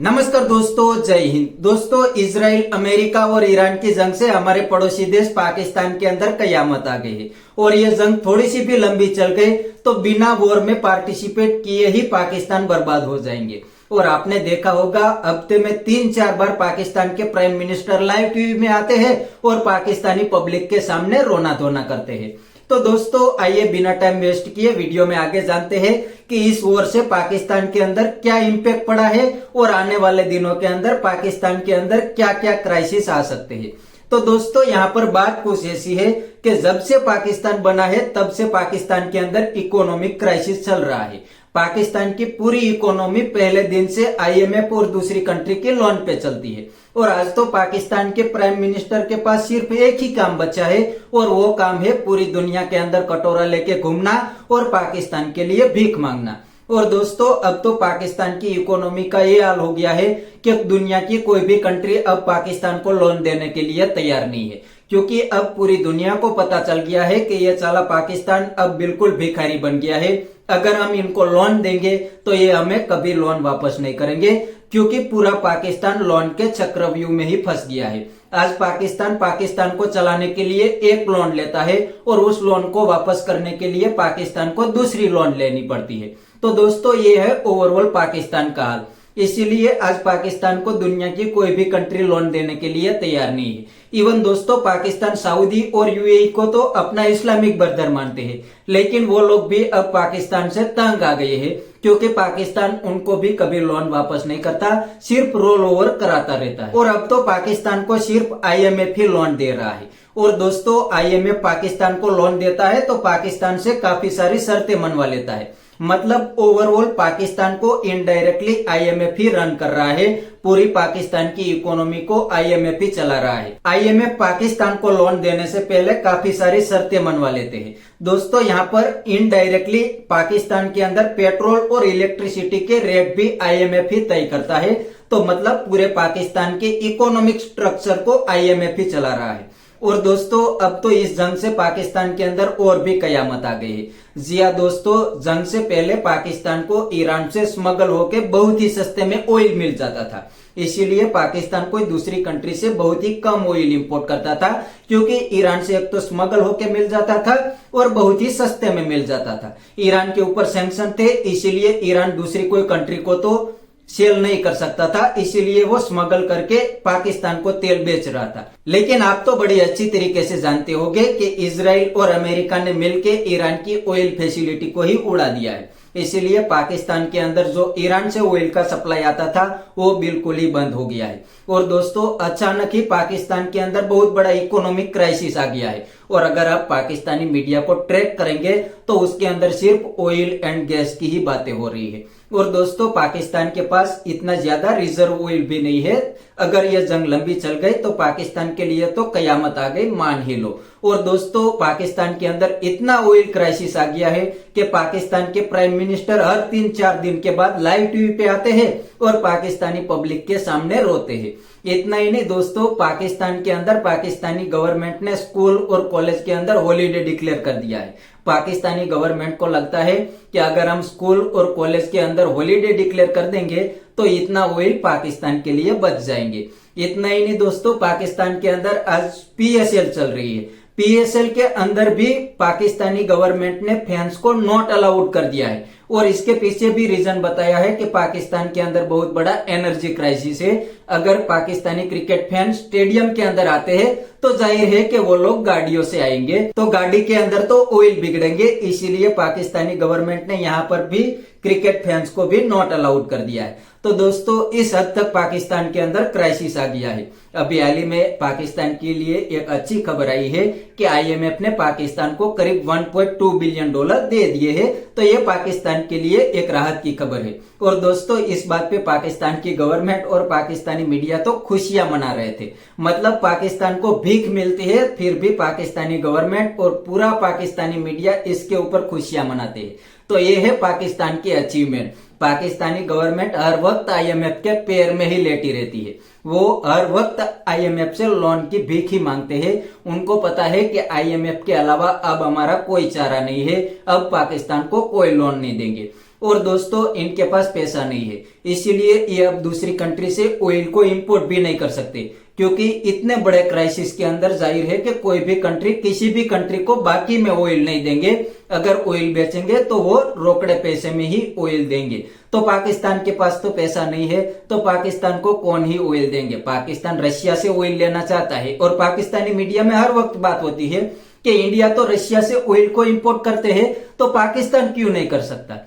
नमस्कार दोस्तों, जय हिंद। दोस्तों, इजराइल, अमेरिका और ईरान की जंग से हमारे पड़ोसी देश पाकिस्तान के अंदर कयामत आ गई है और ये जंग थोड़ी सी भी लंबी चल गई तो बिना वॉर में पार्टिसिपेट किए ही पाकिस्तान बर्बाद हो जाएंगे। और आपने देखा होगा, हफ्ते में 3-4 बार पाकिस्तान के प्राइम मिनिस्टर लाइव टीवी में आते हैं और पाकिस्तानी पब्लिक के सामने रोना धोना करते हैं। तो दोस्तों, आइए बिना टाइम वेस्ट किए वीडियो में आगे जानते हैं कि इस वॉर से पाकिस्तान के अंदर क्या इंपैक्ट पड़ा है और आने वाले दिनों के अंदर पाकिस्तान के अंदर क्या क्या क्राइसिस आ सकते हैं। तो दोस्तों, यहाँ पर बात कुछ ऐसी है कि जब से पाकिस्तान बना है तब से पाकिस्तान के अंदर इकोनॉमिक क्राइसिस चल रहा है। पाकिस्तान की पूरी इकोनॉमी पहले दिन से आईएमएफ और दूसरी कंट्री के लोन पे चलती है और आज तो पाकिस्तान के प्राइम मिनिस्टर के पास सिर्फ एक ही काम बचा है और वो काम है पूरी दुनिया के अंदर कटोरा लेके घूमना और पाकिस्तान के लिए भीख मांगना। और दोस्तों, अब तो पाकिस्तान की इकोनॉमी का ये हाल हो गया है कि दुनिया की कोई भी कंट्री अब पाकिस्तान को लोन देने के लिए तैयार नहीं है, क्योंकि अब पूरी दुनिया को पता चल गया है कि ये साला पाकिस्तान अब बिल्कुल भिखारी बन गया है। अगर हम इनको लोन देंगे तो ये हमें कभी लोन वापस नहीं करेंगे, क्योंकि पूरा पाकिस्तान लोन के चक्रव्यूह में ही फंस गया है। आज पाकिस्तान को चलाने के लिए एक लोन लेता है और उस लोन को वापस करने के लिए पाकिस्तान को दूसरी लोन लेनी पड़ती है। तो दोस्तों, ये है ओवरऑल पाकिस्तान का हाल। इसीलिए आज पाकिस्तान को दुनिया की कोई भी कंट्री लोन देने के लिए तैयार नहीं है। इवन दोस्तों, पाकिस्तान सऊदी और यूएई को तो अपना इस्लामिक ब्रदर मानते हैं, लेकिन वो लोग भी अब पाकिस्तान से तंग आ गए हैं, क्योंकि पाकिस्तान उनको भी कभी लोन वापस नहीं करता, सिर्फ रोल ओवर कराता रहता है। और अब तो पाकिस्तान को सिर्फ आईएमएफ ही लोन दे रहा है। और दोस्तों, आईएमएफ पाकिस्तान को लोन देता है तो पाकिस्तान से काफी सारी शर्तें मनवा लेता है। मतलब ओवरऑल पाकिस्तान को इनडायरेक्टली आईएमएफ ही रन कर रहा है। पूरी पाकिस्तान की इकोनॉमी को आईएमएफ ही चला रहा है। आईएमएफ पाकिस्तान को लोन देने से पहले काफी सारी शर्तें मनवा लेते हैं। दोस्तों, यहाँ पर इनडायरेक्टली पाकिस्तान के अंदर पेट्रोल और इलेक्ट्रिसिटी के रेट भी आईएमएफ ही तय करता है। तो मतलब पूरे पाकिस्तान के इकोनॉमिक स्ट्रक्चर को आईएमएफ ही चला रहा है। और दोस्तों, अब तो इस जंग से पाकिस्तान के अंदर और भी कयामत आ गई है। जी हां दोस्तों, जंग से पहले पाकिस्तान को ईरान से स्मगल होके बहुत ही सस्ते में ऑयल मिल जाता था। इसीलिए पाकिस्तान कोई दूसरी कंट्री से बहुत ही कम ऑयल इंपोर्ट करता था, क्योंकि ईरान से एक तो स्मगल होके मिल जाता था और बहुत ही सस्ते में मिल जाता था। ईरान के ऊपर सैंक्शन थे, इसीलिए ईरान दूसरी कोई कंट्री को तो सेल नहीं कर सकता था, इसीलिए वो स्मगल करके पाकिस्तान को तेल बेच रहा था। लेकिन आप तो बड़ी अच्छी तरीके से जानते होंगे कि इजराइल और अमेरिका ने मिलकर ईरान की ऑयल फैसिलिटी को ही उड़ा दिया है। इसीलिए पाकिस्तान के अंदर जो ईरान से ऑयल का सप्लाई आता था वो बिल्कुल ही बंद हो गया है। और दोस्तों, अचानक ही पाकिस्तान के अंदर बहुत बड़ा इकोनॉमिक क्राइसिस आ गया है। और अगर आप पाकिस्तानी मीडिया को ट्रैक करेंगे तो उसके अंदर सिर्फ ऑयल एंड गैस की ही बातें हो रही है। और दोस्तों, पाकिस्तान के पास इतना ज्यादा रिजर्व ऑयल भी नहीं है। अगर यह जंग लंबी चल गई तो पाकिस्तान के लिए तो कयामत आ गई, मान ही लो। और दोस्तों, पाकिस्तान के अंदर इतना ऑयल क्राइसिस आ गया है कि पाकिस्तान के प्राइम मिनिस्टर हर 3-4 दिन के बाद लाइव टीवी पे आते हैं और पाकिस्तानी पब्लिक के सामने रोते हैं। इतना ही नहीं दोस्तों, पाकिस्तान के अंदर पाकिस्तानी गवर्नमेंट ने स्कूल और कॉलेज के अंदर हॉलीडे डिक्लेयर कर दिया है। पाकिस्तानी गवर्नमेंट को लगता है कि अगर हम स्कूल और कॉलेज के अंदर हॉलीडे डिक्लेयर कर देंगे तो इतना ऑयल पाकिस्तान के लिए बच जाएंगे। इतना ही नहीं दोस्तों, पाकिस्तान के अंदर आज पीएसएल चल रही है। पीएसएल के अंदर भी पाकिस्तानी गवर्नमेंट ने फैंस को नॉट अलाउड कर दिया है और इसके पीछे भी रीजन बताया है कि पाकिस्तान के अंदर बहुत बड़ा एनर्जी क्राइसिस है। अगर पाकिस्तानी क्रिकेट फैंस स्टेडियम के अंदर आते हैं तो जाहिर है कि वो लोग गाड़ियों से आएंगे, तो गाड़ी के अंदर तो ऑयल बिगड़ेंगे। इसीलिए पाकिस्तानी गवर्नमेंट ने यहाँ पर भी क्रिकेट फैंस को भी नॉट अलाउड कर दिया है। तो दोस्तों, इस हद तक पाकिस्तान के अंदर क्राइसिस आ गया है। अभी हाल ही में पाकिस्तान के लिए एक अच्छी खबर आई है कि आईएमएफ ने पाकिस्तान को करीब $1.2 बिलियन दे दिए हैं। तो ये पाकिस्तान के लिए एक राहत की खबर है। और दोस्तों, इस बात पे पाकिस्तान की गवर्नमेंट और पाकिस्तानी मीडिया तो खुशियां मना रहे थे। मतलब पाकिस्तान को भीख मिलती है, फिर भी पाकिस्तानी गवर्नमेंट और पूरा पाकिस्तानी मीडिया इसके ऊपर खुशियां मनाते हैं। तो ये है पाकिस्तान की अचीवमेंट। पाकिस्तानी गवर्नमेंट हर वक्त आईएमएफ के पैर में ही लेटी रहती है। वो हर वक्त आईएमएफ से लोन की भीख ही मांगते हैं। उनको पता है कि आईएमएफ के अलावा अब हमारा कोई चारा नहीं है, अब पाकिस्तान को कोई लोन नहीं देंगे। और दोस्तों इनके पास पैसा नहीं है, इसीलिए ये अब दूसरी कंट्री से ऑयल को इंपोर्ट भी नहीं कर सकते, क्योंकि इतने बड़े क्राइसिस के अंदर जाहिर है कि कोई भी कंट्री किसी भी कंट्री को बाकी में ऑयल नहीं देंगे। अगर ऑयल बेचेंगे तो वो रोकड़े पैसे में ही ऑयल देंगे। तो पाकिस्तान के पास तो पैसा नहीं है, तो पाकिस्तान को कौन ही ऑयल देंगे। पाकिस्तान रशिया से ऑयल लेना चाहता है, और पाकिस्तानी मीडिया में हर वक्त बात होती है कि इंडिया तो रशिया से ऑयल को इंपोर्ट करते हैं, तो पाकिस्तान क्यों नहीं कर सकता।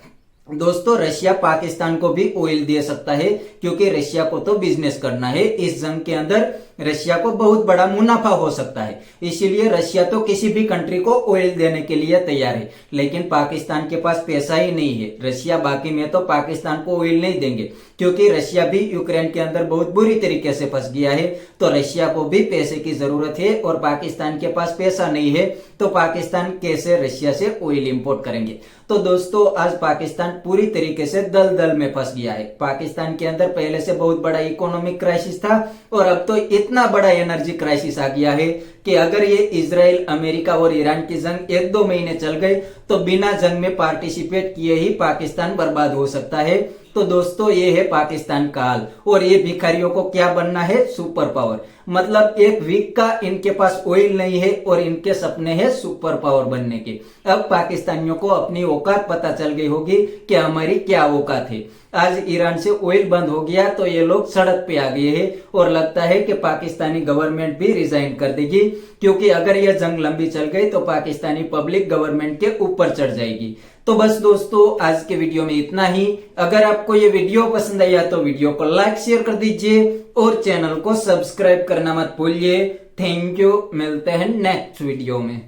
दोस्तों रशिया पाकिस्तान को भी ऑयल दे सकता है, क्योंकि रशिया को तो बिजनेस करना है। इस जंग के अंदर रशिया को बहुत बड़ा मुनाफा हो सकता है, इसीलिए रशिया तो किसी भी कंट्री को ऑयल देने के लिए तैयार है। लेकिन पाकिस्तान के पास पैसा ही नहीं है। रशिया बाकी में तो पाकिस्तान को ऑयल नहीं देंगे, क्योंकि रशिया भी यूक्रेन के अंदर बहुत बुरी तरीके से फंस गया है। तो रशिया को भी पैसे की जरूरत है, और पाकिस्तान के पास पैसा नहीं है, तो पाकिस्तान कैसे रशिया से ऑयल इंपोर्ट करेंगे। तो दोस्तों आज पाकिस्तान पूरी तरीके से दलदल में फंस गया है। पाकिस्तान के अंदर पहले से बहुत बड़ा इकोनॉमिक क्राइसिस था, और अब तो इतना बड़ा एनर्जी क्राइसिस आ गया है कि अगर ये इजराइल, अमेरिका और ईरान की जंग 1-2 महीने चल गई तो बिना जंग में पार्टिसिपेट किए ही पाकिस्तान बर्बाद हो सकता है। तो दोस्तों ये है पाकिस्तान का हाल, और ये भिखारियों को क्या बनना है, सुपर पावर। मतलब एक वीक का इनके पास ऑयल नहीं है, और इनके सपने हैं सुपर पावर बनने के। अब पाकिस्तानियों को अपनी औकात पता चल गई होगी कि हमारी क्या औकात है। आज ईरान से ऑयल बंद हो गया तो ये लोग सड़क पे आ गए हैं, और लगता है कि पाकिस्तानी गवर्नमेंट भी रिजाइन कर देगी, क्योंकि अगर यह जंग लंबी चल गई तो पाकिस्तानी पब्लिक गवर्नमेंट के ऊपर चढ़ जाएगी। तो बस दोस्तों आज के वीडियो में इतना ही। अगर आपको ये वीडियो पसंद आया तो वीडियो को लाइक शेयर कर दीजिए, और चैनल को सब्सक्राइब करना मत भूलिए। थैंक यू, मिलते हैं नेक्स्ट वीडियो में।